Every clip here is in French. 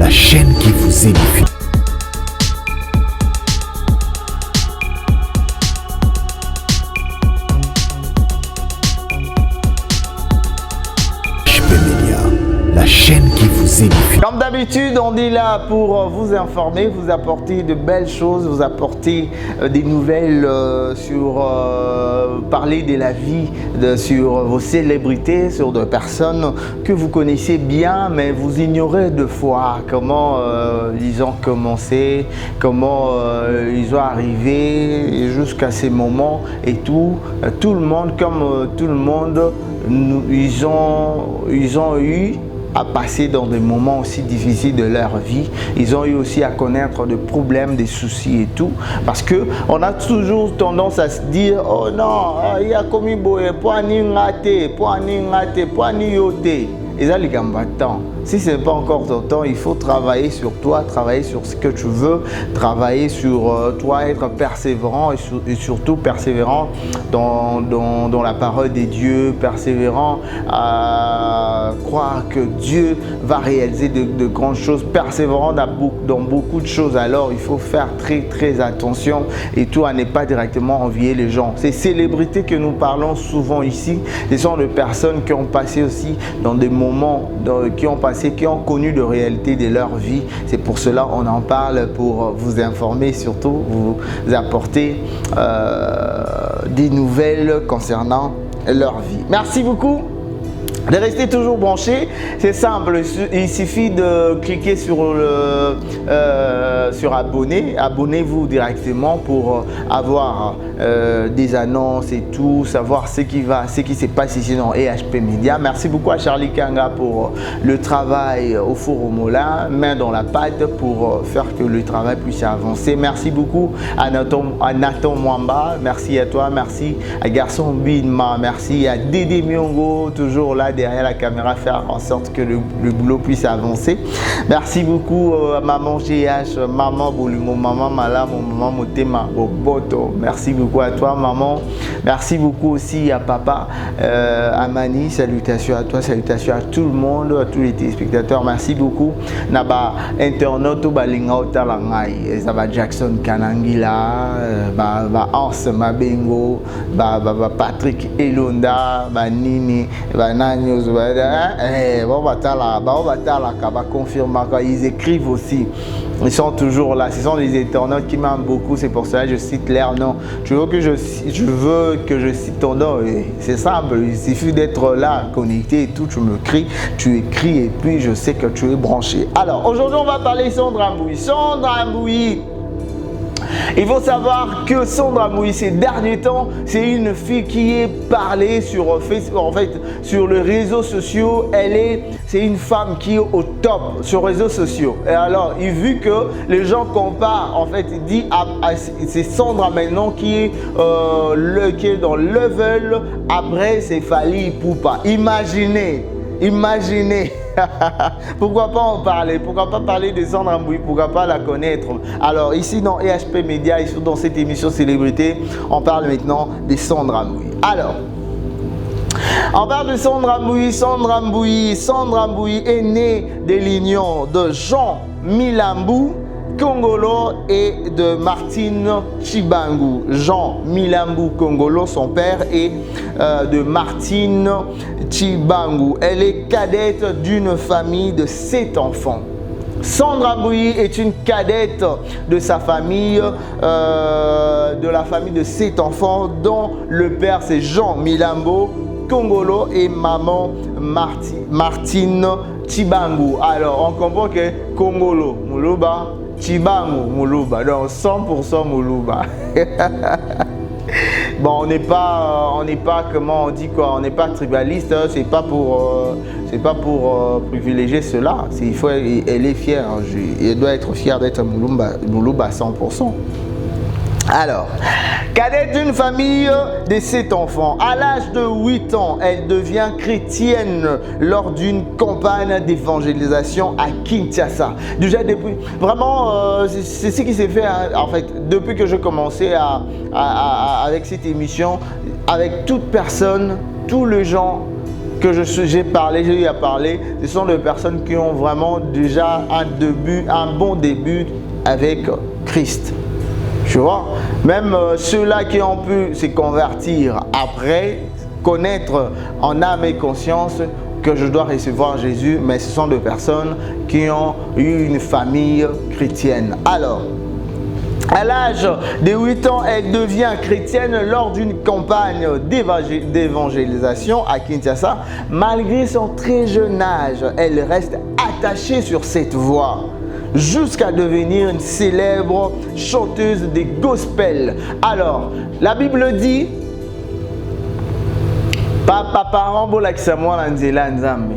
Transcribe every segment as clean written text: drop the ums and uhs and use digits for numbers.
la chaîne qui vous édifie. La chaîne qui vous édifie. Comme d'habitude, on est là pour vous informer, vous apporter de belles choses, vous apporter des nouvelles sur parler de la vie, sur vos célébrités, sur des personnes que vous connaissez bien, mais vous ignorez de fois comment ils ont commencé, comment ils ont arrivé jusqu'à ces moments et tout. Tout le monde, comme tout le monde, ils ont eu à passer dans des moments aussi difficiles de leur vie. Ils ont eu aussi à connaître des problèmes, des soucis et tout. Parce qu'on a toujours tendance à se dire, oh non, il y a comme une boye, pour ni ngate, pour ni ngate, pour ni yote. Et ça, les combattants, si ce n'est pas encore ton temps, il faut travailler sur toi, travailler sur ce que tu veux, travailler sur toi, être persévérant et surtout persévérant dans la parole des dieux, persévérant à croire que Dieu va réaliser de grandes choses, persévérant dans beaucoup de choses. Alors, il faut faire très attention et tout à ne pas directement envier les gens. Ces célébrités que nous parlons souvent ici, ce sont des personnes qui ont passé aussi dans des moments qui ont connu de réalité de leur vie. C'est pour cela qu'on en parle, pour vous informer, surtout vous apporter des nouvelles concernant leur vie. Merci beaucoup de rester toujours branché. C'est simple, il suffit de cliquer sur sur abonner. Abonnez-vous directement pour avoir des annonces et tout, savoir ce qui se passe ici dans EHP Media. Merci beaucoup à Charlie Kanga pour le travail au four au moulin, main dans la pâte pour faire que le travail puisse avancer. Merci beaucoup à Nathan Mwamba, merci à toi, merci à Garçon Binma, merci à Dédé Miongo, toujours là derrière la caméra, faire en sorte que le boulot puisse avancer. Merci beaucoup à maman GH, maman Bolumo, maman Malamo, maman Motema, Boboto. Merci beaucoup à toi maman. Merci beaucoup aussi à papa Amani, salutations à toi, salutations à tout le monde, à tous les téléspectateurs. Merci beaucoup. Naba internaute balinga otalangai, ça va Jackson Kanangila, Hans Mabengo, Patrick Elonda, Nini, Nani. Ils écrivent aussi, ils sont toujours là, ce sont des internautes qui m'aiment beaucoup, c'est pour cela que je cite leur nom. Tu veux que je cite ton nom, c'est simple, il suffit d'être là, connecté et tout, tu me cries, tu écris et puis je sais que tu es branché. Alors aujourd'hui on va parler Sandra Mbouyi. Sandra Mbouyi, il faut savoir que Sandra Mbouyi, ces derniers temps, c'est une fille qui est parlée sur Facebook, en fait, sur les réseaux sociaux. C'est une femme qui est au top sur les réseaux sociaux. Et alors, vu que les gens comparent, en fait, il dit c'est Sandra maintenant qui est dans level. Après, c'est Fally Ipupa. Imaginez. Pourquoi pas en parler? Pourquoi pas parler de Sandra Mbouyi? Pourquoi pas la connaître? Alors ici dans EHP Media, ici dans cette émission célébrité, on parle maintenant de Sandra Mbouyi. Alors, on parle de Sandra Mbouyi. Sandra Mbouyi est née de l'union de Jean Milambu Kongolo et de Martine Chibangu. Jean Milambu Kongolo, son père, et de Martine Chibangu. Elle est cadette d'une famille de 7 enfants. Sandra Mbouyi est une cadette de sa famille, de la famille de 7 enfants, dont le père c'est Jean Milambu Kongolo et maman Martine Chibangu. Alors on comprend que Kongolo, Muluba, Chibangu, Muluba, donc 100% Muluba. Bon, on n'est pas, comment on dit quoi, on n'est pas tribaliste, c'est pas pour privilégier cela. Elle est fière, elle doit être fière d'être Muluba 100%. Alors, cadette d'une famille de 7 enfants, à l'âge de 8 ans, elle devient chrétienne lors d'une campagne d'évangélisation à Kinshasa. Déjà depuis, vraiment, c'est ce qui s'est fait, en fait, depuis que je commençais avec cette émission, avec toute personne, tous les gens que j'ai eu à parler, ce sont des personnes qui ont vraiment déjà un bon début avec Christ. Tu vois, même ceux-là qui ont pu se convertir après, connaître en âme et conscience que je dois recevoir Jésus, mais ce sont des personnes qui ont eu une famille chrétienne. Alors, à l'âge de 8 ans, elle devient chrétienne lors d'une campagne d'évangélisation à Kinshasa. Malgré son très jeune âge, elle reste attachée sur cette voie jusqu'à devenir une célèbre chanteuse de gospel. Alors, la Bible dit, Papa parent bolakisa mwana nzela nzambe.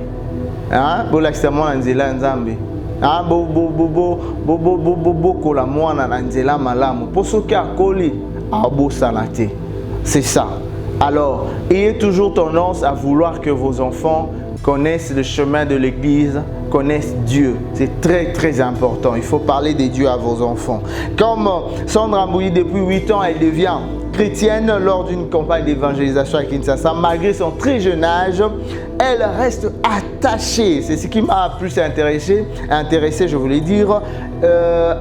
Hein? Bolakisa mwana nzela nzambe. Ah, kola mwana na nzela malamu. Pour ceux qui akoli abo sanate. C'est ça. Alors, ayez toujours tendance à vouloir que vos enfants connaissent le chemin de l'église, connaissent Dieu. C'est très très important. Il faut parler de Dieu à vos enfants. Comme Sandra Mbouyi, depuis 8 ans, elle devient chrétienne lors d'une campagne d'évangélisation à Kinshasa. Malgré son très jeune âge, elle reste attachée. C'est ce qui m'a plus intéressé, je voulais dire,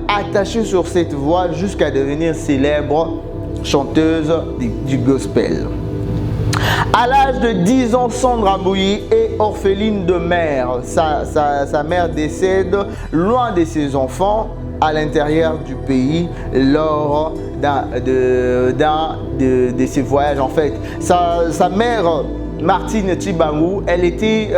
attachée sur cette voie jusqu'à devenir célèbre chanteuse du gospel. À l'âge de 10 ans, Sandra Mbouyi est orpheline de mère. Sa mère décède loin de ses enfants à l'intérieur du pays lors de ses voyages. En fait, sa mère, Martine Tshibangou, elle était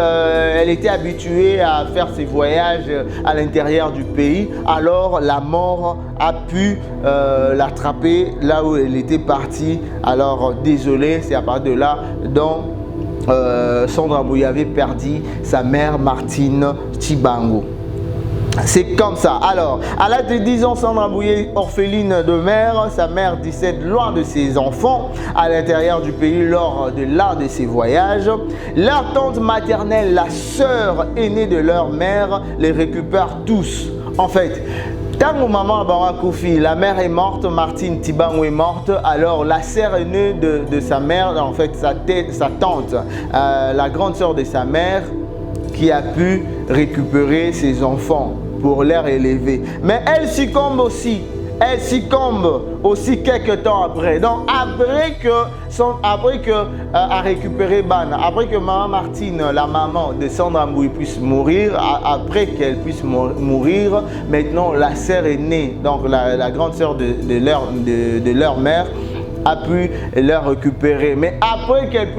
habituée à faire ses voyages à l'intérieur du pays. Alors la mort a pu l'attraper là où elle était partie. Alors désolé, c'est à partir de là dont Sandra Mbouyi avait perdu sa mère Martine Tshibangou. C'est comme ça. Alors, à l'âge de 10 ans, Sandra Mbouyi, orpheline de mère, sa mère décède loin de ses enfants à l'intérieur du pays lors de l'un de ses voyages. Leur tante maternelle, la sœur aînée de leur mère, les récupère tous. En fait, tant que maman Barakoufi, la mère est morte, Martine Tshibangou est morte, alors la sœur aînée de sa mère, en fait sa tante, la grande sœur de sa mère, qui a pu récupérer ses enfants pour les élever. Mais elle succombe aussi. Elle succombe aussi quelques temps après. Donc après que a récupéré Ban, après que maman Martine, la maman de Sandra Mbouyi, puisse mourir, après qu'elle puisse mourir, maintenant la sœur aînée, donc la grande sœur de leur mère, a pu leur récupérer. Mais après qu'elle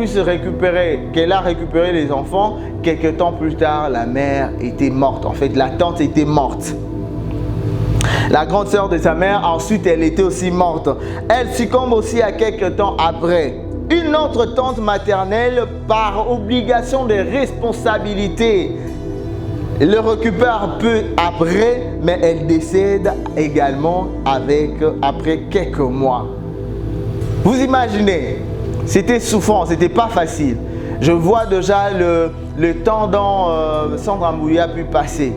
a récupéré les enfants, quelques temps plus tard, la mère était morte. En fait, la tante était morte. La grande sœur de sa mère, ensuite, elle était aussi morte. Elle succombe aussi à quelques temps après. Une autre tante maternelle, par obligation de responsabilité, le récupère peu après, mais elle décède également après quelques mois. Vous imaginez, c'était souffrant, c'était pas facile. Je vois déjà le temps dont Sandra Mbouyi a pu passer.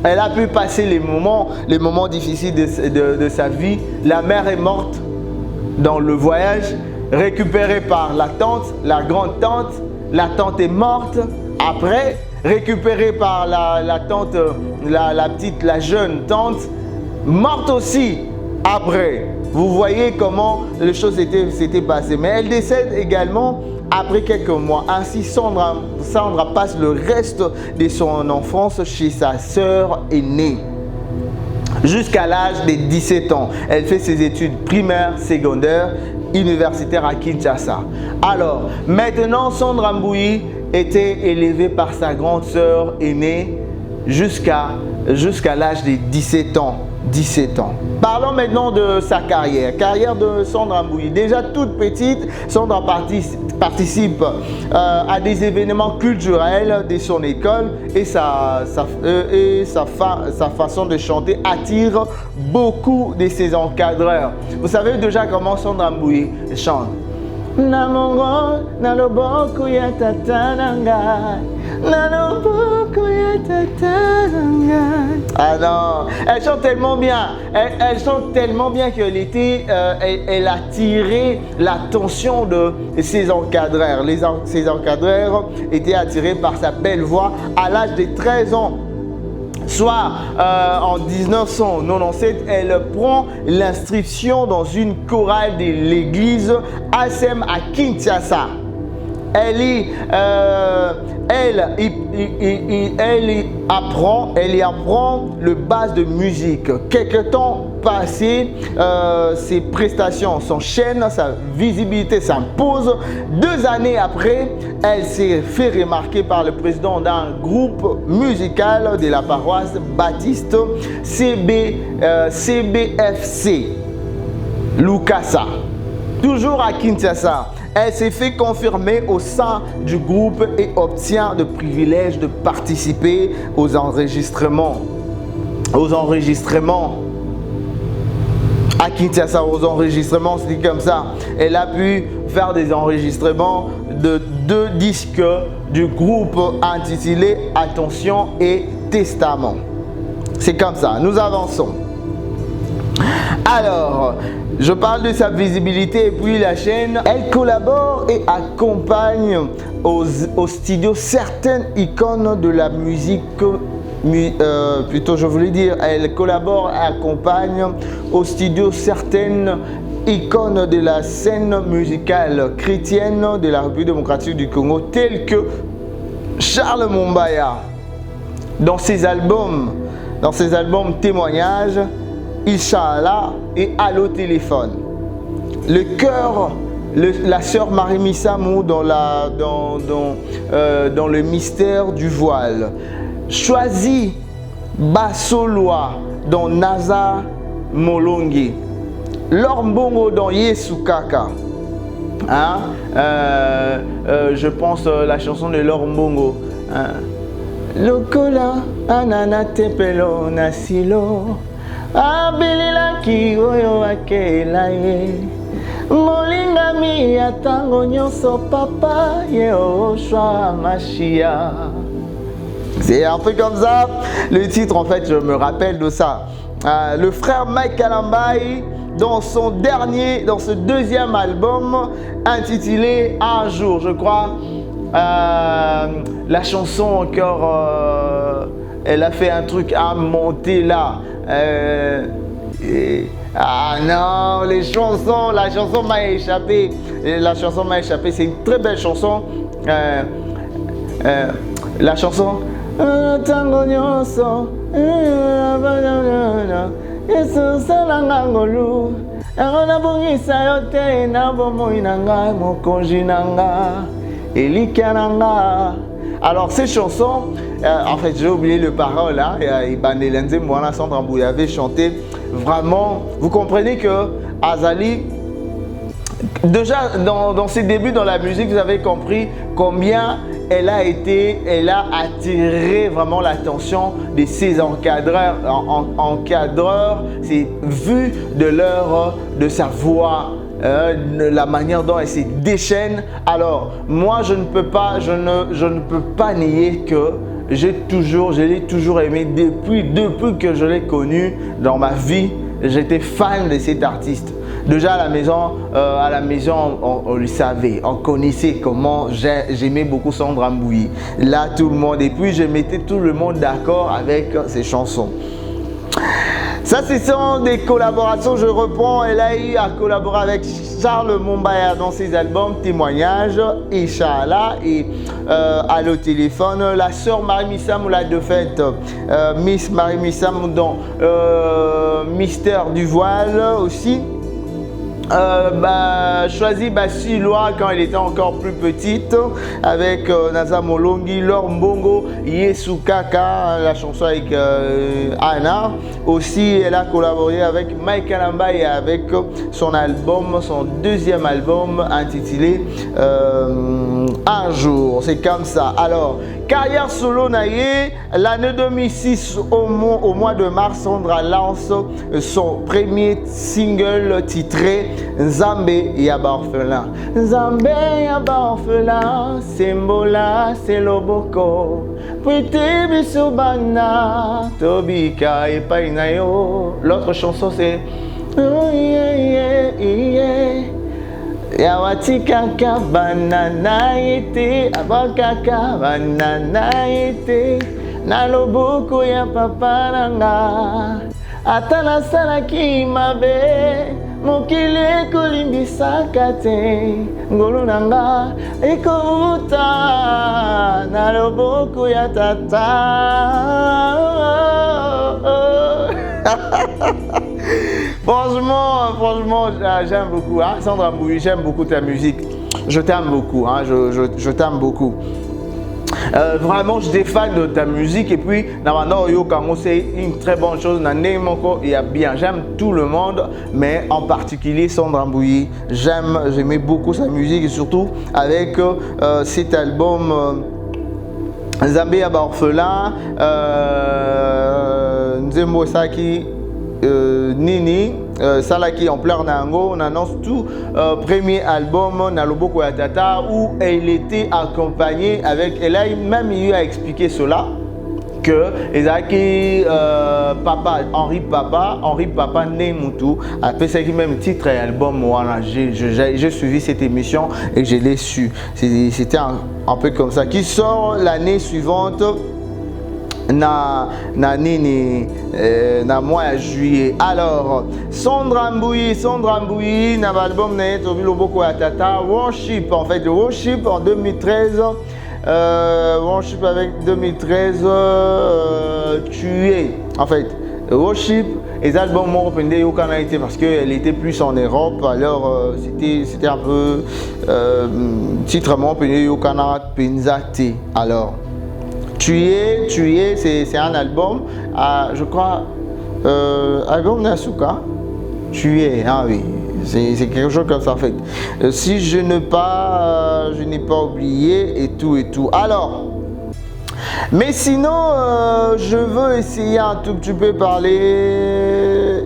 Elle a pu passer les moments difficiles de sa vie. La mère est morte dans le voyage, récupérée par la tante, la grande tante. La tante est morte après, récupérée par la tante, la jeune tante, morte aussi après. Vous voyez comment les choses s'étaient passées. Mais elle décède également après quelques mois. Ainsi, Sandra passe le reste de son enfance chez sa sœur aînée. Jusqu'à l'âge de 17 ans. Elle fait ses études primaires, secondaires, universitaires à Kinshasa. Alors, maintenant, Sandra Mbouyi était élevée par sa grande sœur aînée jusqu'à l'âge de 17 ans. Parlons maintenant de sa carrière de Sandra Mbouyi. Déjà toute petite, Sandra participe à des événements culturels de son école et sa façon de chanter attire beaucoup de ses encadreurs. Vous savez déjà comment Sandra Mbouyi chante. Namongo na loboko ya tata nanga Ah non, elle chante tellement bien. Elle chante tellement bien elle a tiré l'attention de ses encadreurs. Ses encadreurs étaient attirés par sa belle voix à l'âge de 13 ans. Soit en 1997, elle prend l'inscription dans une chorale de l'église ASEM à Kinshasa. Elle y apprend le base de musique. Quelque temps passé, ses prestations s'enchaînent, sa visibilité s'impose. 2 années après, elle s'est fait remarquer par le président d'un groupe musical de la paroisse baptiste CBFC, Lukasa. Toujours à Kinshasa. Elle s'est fait confirmer au sein du groupe et obtient le privilège de participer aux enregistrements. À Kinshasa, aux enregistrements, c'est comme ça. Elle a pu faire des enregistrements de 2 disques du groupe intitulé Attention et Testament. C'est comme ça, nous avançons. Alors, je parle de sa visibilité et puis la chaîne. Elle collabore et accompagne au studio certaines icônes de la musique. Elle collabore et accompagne au studio certaines icônes de la scène musicale chrétienne de la République démocratique du Congo, tels que Charles Mombaya. Dans ses albums témoignages, Inch'Allah et Allo Téléphone. Le cœur, la sœur Marie Missamou dans le mystère du voile. Choisi Basoloa dans Naza Molongi. Lorbongo dans Yesukaka. Hein? Je pense la chanson de Lorbongo. Hein? Lokola anana tepelo nasilo. Abililaki oyo akela ye molingami atango nyonso papa ye oshwa machia. C'est un peu comme ça. Le titre, en fait, je me rappelle de ça. Le frère Mike Kalambai, dans ce 2e album intitulé Un jour, je crois, la chanson encore, elle a fait un truc à monter là. Ah non, la chanson m'a échappé. C'est une très belle chanson. La chanson. Alors ces chansons, en fait j'ai oublié le parole, hein, Ibanelenze Mwana Sandrambou avait chanté vraiment, vous comprenez que Azali, déjà dans ses débuts dans la musique, vous avez compris combien elle a attiré vraiment l'attention de ses encadreurs, c'est vu de sa voix, la manière dont elle se déchaîne. Alors moi je ne peux pas nier que je l'ai toujours aimé depuis que je l'ai connu dans ma vie. J'étais fan de cet artiste. Déjà à la maison, on le savait, on connaissait comment j'aimais beaucoup Sandra Mbouyi. Là, tout le monde, et puis je mettais tout le monde d'accord avec ses chansons. Ça, ce sont des collaborations, je reprends. Elle a eu à collaborer avec Charles Mombaya dans ses albums Témoignages, Inch'Allah et Allo Téléphone. La sœur Marie Missamou, la de fait, Miss Marie Missamou dans Mystère du voile aussi. Choisi Basiloa quand elle était encore plus petite avec Naza Molongi, Lor Mbongo, Yesukaka, la chanson avec Anna. Aussi, elle a collaboré avec Mike Kalamba et avec son 2e album intitulé Un jour. C'est comme ça. Alors, carrière solo naïe, l'année 2006, au mois de mars, Sandra lance son premier single titré Nzambe Yaba Orphelin. Nzambe Yaba Orphelin, Sembola, c'est Loboko. Pwete bisobana, Tobika et Painayo. L'autre chanson c'est oh yeah yeah yeah. Yawatika banana ete, abakaka banana ete. Na loboko ya papa nanga. Atana salaki mabe. Mokili ekolimbisaka te. Ngolu nanga ekouta. Na loboko ya tata. Franchement, j'aime beaucoup. Hein? Sandra Mbouyi, j'aime beaucoup ta musique. Je t'aime beaucoup. Hein? Je t'aime beaucoup. Vraiment, j'étais fan de ta musique. Et puis, c'est une très bonne chose. Il y a bien. J'aime tout le monde, mais en particulier Sandra Mbouyi. J'aimais beaucoup sa musique et surtout avec cet album Nzambe Yaba Orphelin, Nzembo Saki. Nini Salaki en plein nango, on annonce tout premier album Naloboko ya Tata où elle était accompagnée avec, elle a même eu à expliquer cela que Ezaki papa Henri Papa Nemutu a fait ce même titre et album. Voilà, j'ai suivi cette émission et je l'ai su. C'était un peu comme ça qui sort l'année suivante. Na mois de juillet. Alors Sandra Mbouyi na album na Tobi Loboko ya Tata Worship, en fait Worship en 2013, Worship avec 2013 tué en fait Worship. Les albums m'ont repris au Canada parce qu'elle était plus en Europe, alors c'était un peu titre m'ont repris au Canada Penzate. Alors Tuer, c'est un album, je crois, album Nasuka. Tuer, ah oui, c'est quelque chose comme ça en fait. Si je n'ai pas oublié et tout. Alors, mais sinon, je veux essayer un tout petit peu parler.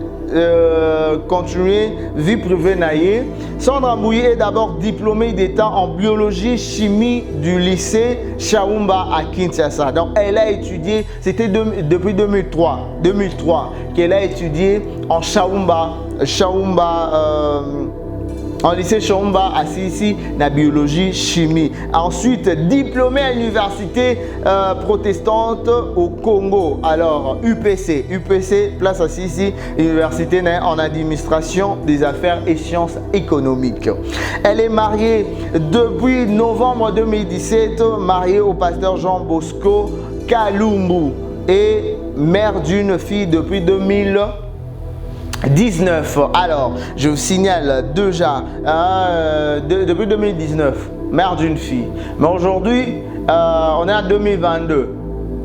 Continuer vie privée naïe. Sandra Mbouyi est d'abord diplômée d'État en biologie chimie du lycée Shaumba à Kinshasa. Donc elle a étudié, c'était depuis 2003 qu'elle a étudié en en lycée Shaumba à Sissi, la biologie chimie. Ensuite, diplômée à l'université protestante au Congo. Alors, UPC, place à Sissi, université en administration des affaires et sciences économiques. Elle est mariée depuis novembre 2017, mariée au pasteur Jean Bosco Kalumbu et mère d'une fille depuis 2019. Alors, je vous signale déjà, depuis 2019, mère d'une fille. Mais aujourd'hui, on est en 2022.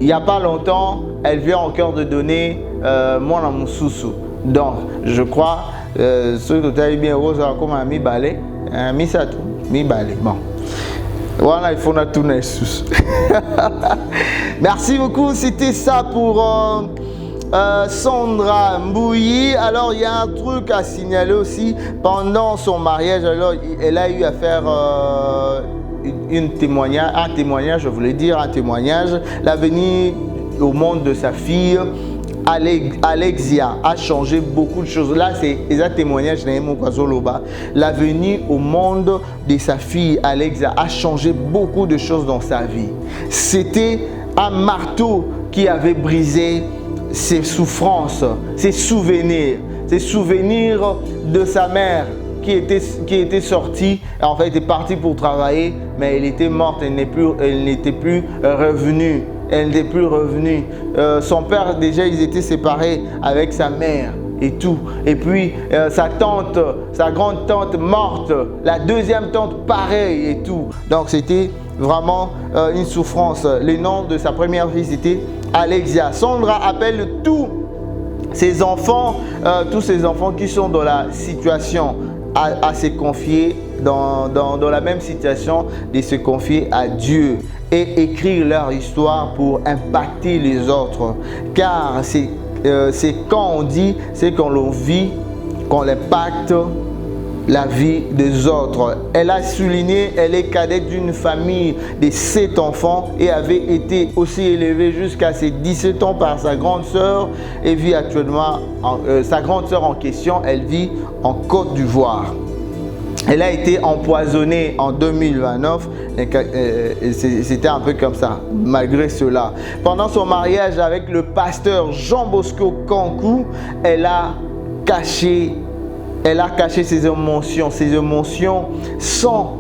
Il n'y a pas longtemps, elle vient encore de donner mon amour sous. Donc, je crois, ce que tu as bien, comme un mi-balé, mi-satou, mi-balé. Bon. Voilà, il faut la tourner sous. Merci beaucoup, c'était ça pour... Sandra Mbouyi. Alors il y a un truc à signaler aussi pendant son mariage. Alors elle a eu à faire un témoignage, je voulais dire un témoignage. La venue au monde de sa fille Alexia a changé beaucoup de choses. Là c'est un témoignage. La venue au monde de sa fille Alexia a changé beaucoup de choses dans sa vie. C'était un marteau qui avait brisé ses souffrances, ses souvenirs de sa mère qui était sortie, en fait, était partie pour travailler, mais elle était morte, elle n'était plus revenue. Son père, déjà, ils étaient séparés avec sa mère et tout. Et puis, sa grande tante morte, la deuxième tante pareil et tout. Donc, c'était vraiment une souffrance. Le nom de sa première fille, c'était Alexia. Sandra appelle tous ces enfants qui sont dans la situation à se confier, dans la même situation, de se confier à Dieu. et écrire leur histoire pour impacter les autres. Car c'est quand on dit, c'est qu'on le vit, qu'on impacte la vie des autres. Elle a souligné, elle est cadette d'une famille de 7 enfants et avait été aussi élevée jusqu'à ses 17 ans par sa grande sœur et vit actuellement, sa grande sœur en question, elle vit en Côte d'Ivoire. Elle a été empoisonnée en 2029, c'était un peu comme ça, malgré cela. Pendant son mariage avec le pasteur Jean Bosco Kankou, elle a caché ses émotions sans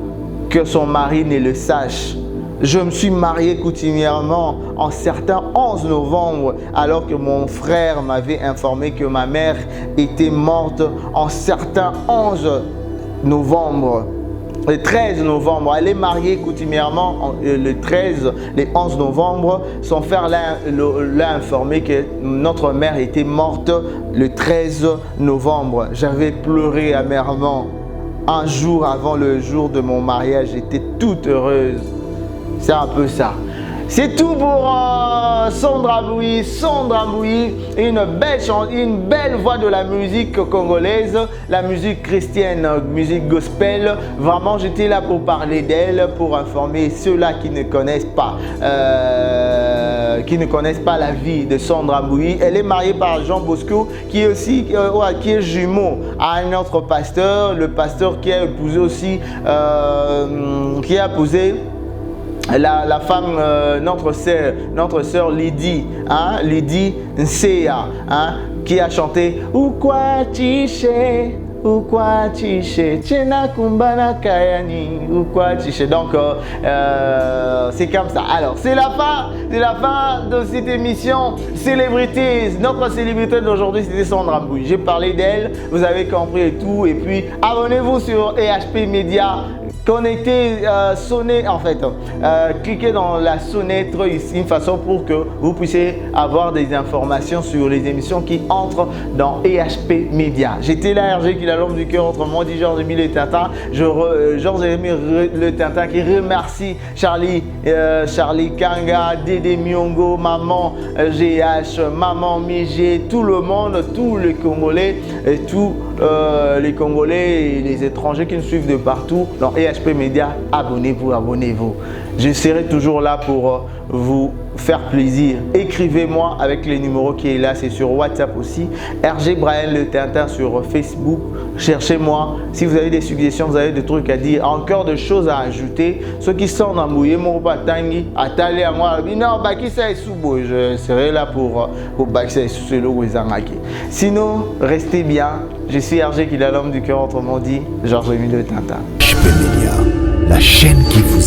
que son mari ne le sache. Je me suis marié coutumièrement en certain 11 novembre alors que mon frère m'avait informé que ma mère était morte en certain 11 novembre. Le 13 novembre, elle est mariée coutumièrement le 11 novembre. Son frère l'a informé que notre mère était morte le 13 novembre. J'avais pleuré amèrement. Un jour avant le jour de mon mariage, j'étais toute heureuse. C'est un peu ça. C'est tout pour Sandra Mbouyi. Sandra Mbouyi, une belle voix de la musique congolaise, la musique chrétienne, musique gospel. Vraiment, j'étais là pour parler d'elle, pour informer ceux-là qui ne connaissent pas la vie de Sandra Mbouyi. Elle est mariée par Jean Bosco, qui est aussi qui est jumeau à un autre pasteur, le pasteur qui a épousé aussi, la femme, notre sœur Lydie, hein, Lydie Nseya, hein, qui a chanté Ukwa Tiche, Ukwa Tiche, Tchena Kumbana Kayani, Ukwa Tiche. Donc, c'est comme ça. Alors, c'est la fin de cette émission Célébrités. Notre célébrité d'aujourd'hui, c'était Sandra Mbouyi. J'ai parlé d'elle, vous avez compris et tout. Et puis, abonnez-vous sur EHP Media. Connectez, sonnez en fait, cliquez dans la sonnette ici, une façon pour que vous puissiez avoir des informations sur les émissions qui entrent dans EHP Media. J'étais là, Hergé, qui est l'homme du cœur, autrement dit Georges-Émile Le Tintin. Georges-Émile Le Tintin qui remercie Charlie Kanga, Dédé Miongo, Maman GH, Maman Migé, tout le monde, tous les Congolais et tous les Congolais et les étrangers qui nous suivent de partout dans EHP Media. Abonnez-vous. Je serai toujours là pour vous faire plaisir. Écrivez-moi avec les numéros qui est là, c'est sur WhatsApp aussi. Hergé Brian Le Tintin sur Facebook. Cherchez-moi. Si vous avez des suggestions, vous avez des trucs à dire, encore de choses à ajouter. Ceux qui sont dans Mbouye, mon Tangi, Atali à moi, non, Bakissa et Soubo, je serai là pour Bakissa et Soubo. Sinon, restez bien. Je suis Hergé, qui est l'homme du cœur, autrement dit, Georges-Émile Le Tintin. EHP Media, la chaîne qui vous